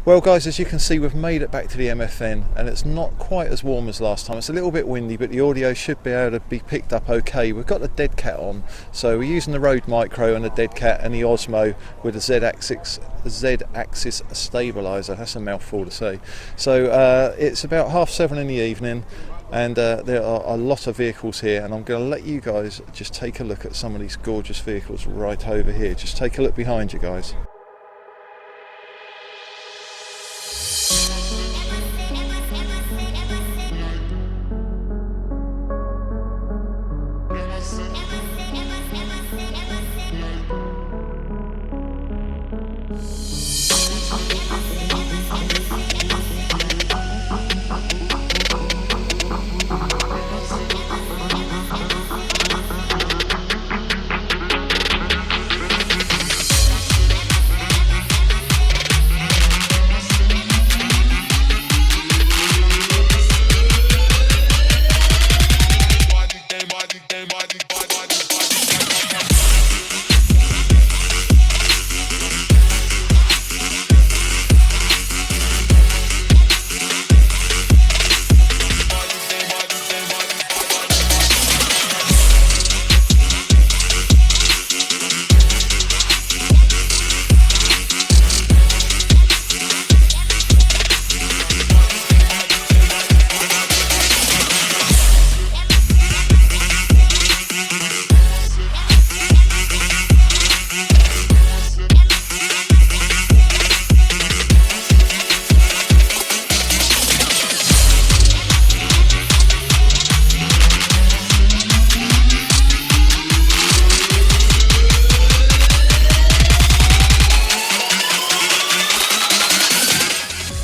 Well guys, as you can see, we've made it back to the MFN and it's not quite as warm as last time. It's a little bit windy, but the audio should be able to be picked up okay. We've got the dead cat on, so we're using the Rode Micro and the dead cat and the Osmo with a Z-axis stabiliser. That's a mouthful to say. So it's about 7:30 in the evening, and there are a lot of vehicles here, and I'm going to let you guys just take a look at some of these gorgeous vehicles right over here. Just take a look behind you guys.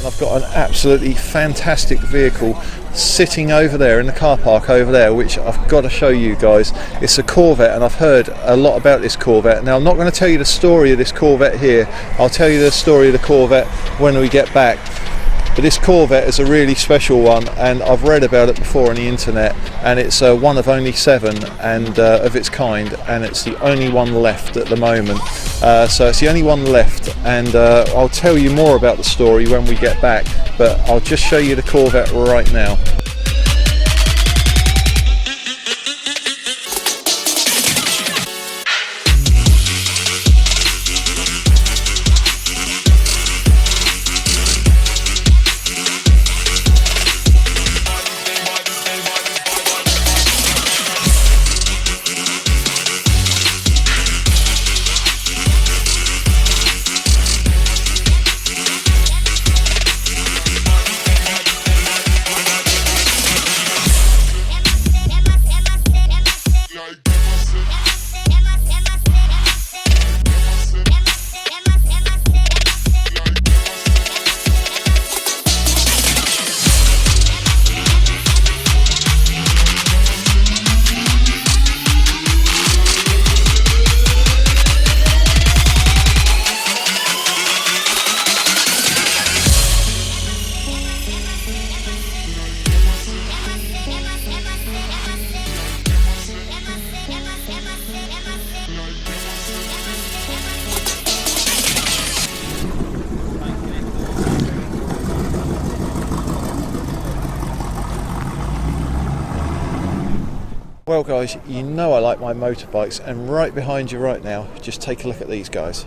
I've got an absolutely fantastic vehicle sitting over there in the car park over there, which I've got to show you guys. It's a Corvette, and I've heard a lot about this Corvette. Now I'm not going to tell you the story of this Corvette here. I'll tell you the story of the Corvette when we get back. But this Corvette is a really special one, and I've read about it before on the internet, and it's one of only 7 and of its kind, and it's the only one left at the moment. So it's the only one left, and I'll tell you more about the story when we get back, but I'll just show you the Corvette right now. Well guys, you know I like my motorbikes, and right behind you right now, just take a look at these guys.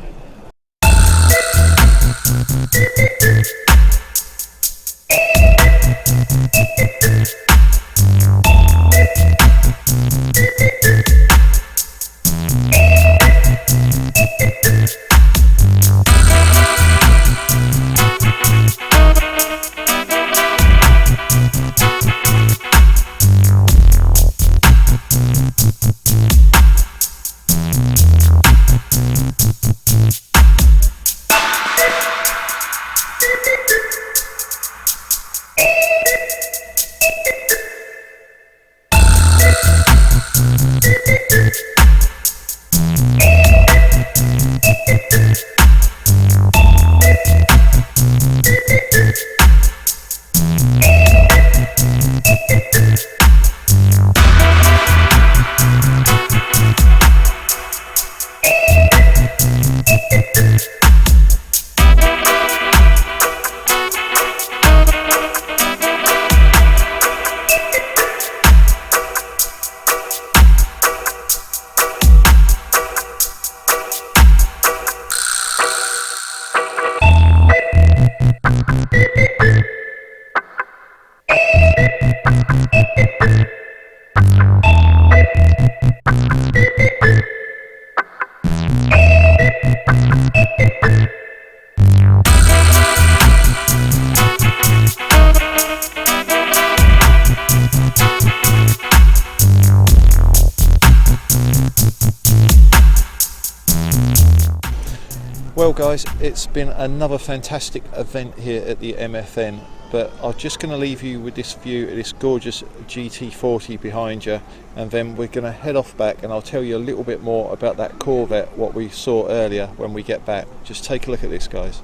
Well guys, it's been another fantastic event here at the MFN, but I'm just going to leave you with this view of this gorgeous GT40 behind you, and then we're going to head off back and I'll tell you a little bit more about that Corvette, what we saw earlier when we get back. Just take a look at this, guys.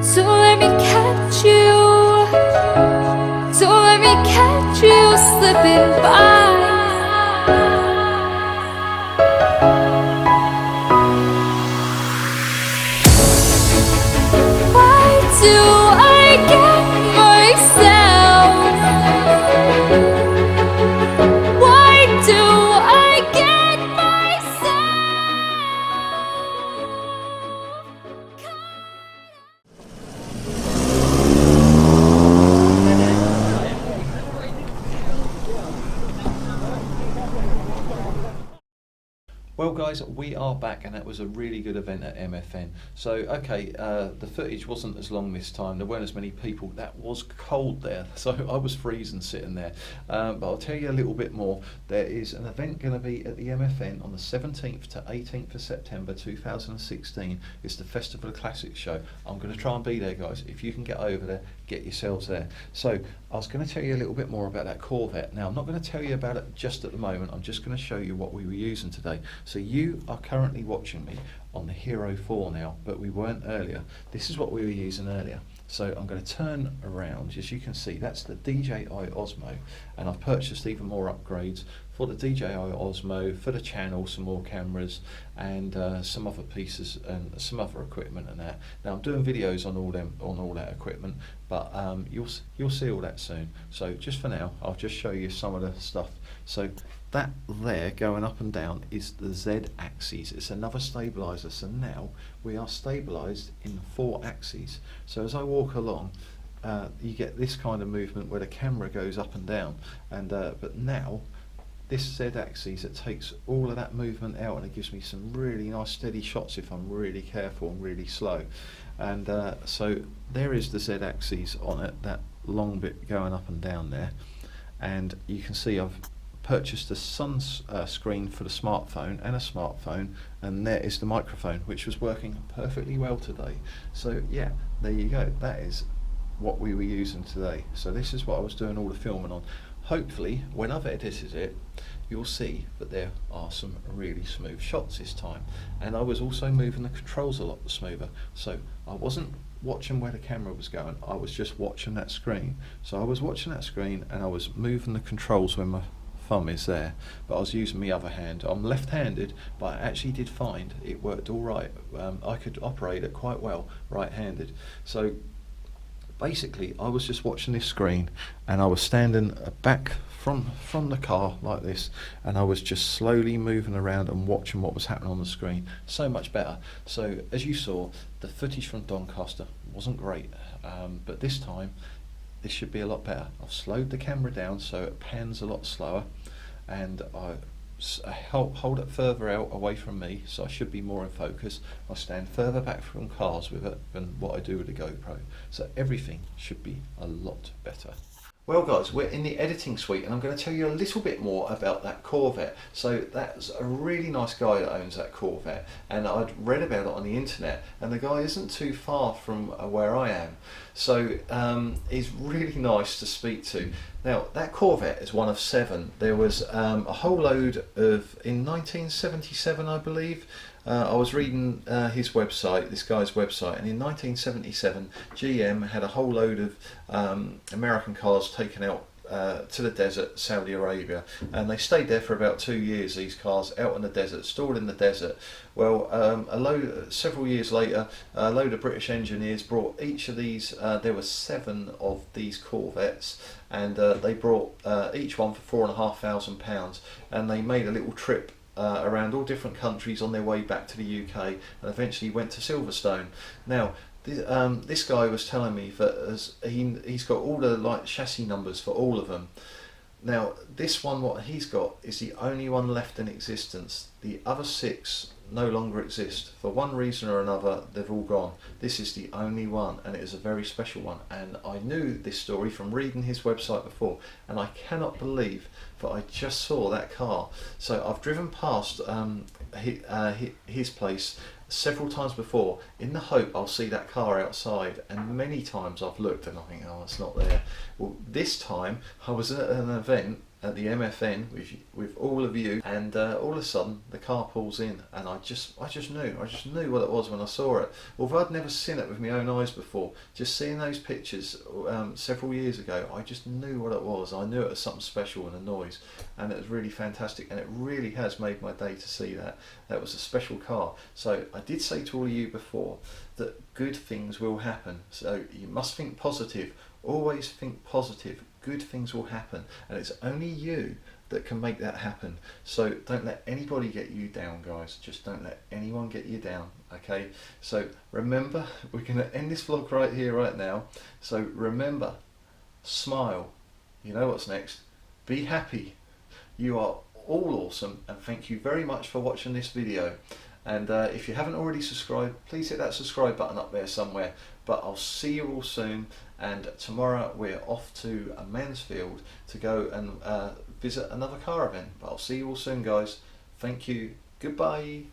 So let me catch you, so let me catch you slipping by. Why do I get myself? Why do I get myself? Well guys, we are back, and that was a really good event at MFN. So okay, the footage wasn't as long this time, there weren't as many people, that was cold there, so I was freezing sitting there. But I'll tell you a little bit more. There is an event going to be at the MFN on the 17th to 18th of September 2016. It's the Festival of Classics show. I'm going to try and be there, guys. If you can get over there, get yourselves there. So I was going to tell you a little bit more about that Corvette. Now I'm not going to tell you about it just at the moment, I'm just going to show you what we were using today. So you are currently watching me on the Hero 4 now, but we weren't earlier. This is what we were using earlier. So I'm going to turn around. As you can see, that's the DJI Osmo, and I've purchased even more upgrades for the DJI Osmo, for the channel, some more cameras, and some other pieces and some other equipment and that. Now I'm doing videos on all that equipment, but you'll see all that soon. So just for now, I'll just show you some of the stuff. So that there going up and down is the Z axis. It's another stabilizer. So now we are stabilized in 4 axes. So as I walk along, you get this kind of movement where the camera goes up and down, and but now this Z axis, it takes all of that movement out, and it gives me some really nice steady shots if I'm really careful and really slow. And so there is the Z axis on it, that long bit going up and down there, and you can see I've purchased a screen for the smartphone and a smartphone, and there is the microphone, which was working perfectly well today. So yeah, there you go, that is what we were using today. So this is what I was doing all the filming on. Hopefully when I've edited it, you'll see that there are some really smooth shots this time, and I was also moving the controls a lot smoother. So I wasn't watching where the camera was going, I was just watching that screen. So I was watching that screen and I was moving the controls when my thumb is there, but I was using my other hand. I'm left-handed, but I actually did find it worked all right. I could operate it quite well right-handed. So basically I was just watching this screen, and I was standing back from the car like this, and I was just slowly moving around and watching what was happening on the screen. So much better. So as you saw, the footage from Doncaster wasn't great, but this time this should be a lot better. I've slowed the camera down so it pans a lot slower, and I hold it further out away from me, so I should be more in focus. I stand further back from cars with it than what I do with the GoPro, so everything should be a lot better. Well guys, we're in the editing suite, and I'm going to tell you a little bit more about that Corvette. So that's a really nice guy that owns that Corvette, and I'd read about it on the internet, and the guy isn't too far from where I am, so he's really nice to speak to. Now that Corvette is one of 7. There was a whole load of, in 1977 I believe, I was reading his website, this guy's website, and in 1977 GM had a whole load of American cars taken out to the desert, Saudi Arabia, and they stayed there for about 2 years, these cars out in the desert, stored in the desert. Well, several years later, a load of British engineers brought each of these, there were 7 of these Corvettes, and they brought each one for £4,500, and they made a little trip around all different countries on their way back to the UK, and eventually went to Silverstone. Now this guy was telling me that he's got all the chassis numbers for all of them. Now this one, what he's got, is the only one left in existence. The other 6 no longer exist. For one reason or another, they've all gone. This is the only one, and it is a very special one. And I knew this story from reading his website before, and I cannot believe that I just saw that car. So I've driven past his place several times before in the hope I'll see that car outside, and many times I've looked and I think, oh, it's not there. Well, this time I was at an event at the MFN with all of you, and all of a sudden the car pulls in, and I just knew what it was when I saw it. Although I'd never seen it with my own eyes before, just seeing those pictures several years ago, I just knew what it was. I knew it was something special in the noise, and it was really fantastic, and it really has made my day to see that. That was a special car. So I did say to all of you before that good things will happen, so you must think positive. Always think positive. Good things will happen, and it's only you that can make that happen. So don't let anybody get you down, guys. Just don't let anyone get you down, okay? So remember, we're going to end this vlog right here, right now. So remember, smile. You know what's next. Be happy. You are all awesome, and thank you very much for watching this video. And if you haven't already subscribed, please hit that subscribe button up there somewhere. But I'll see you all soon, and tomorrow we're off to Mansfield to go and visit another car event. But I'll see you all soon, guys. Thank you. Goodbye.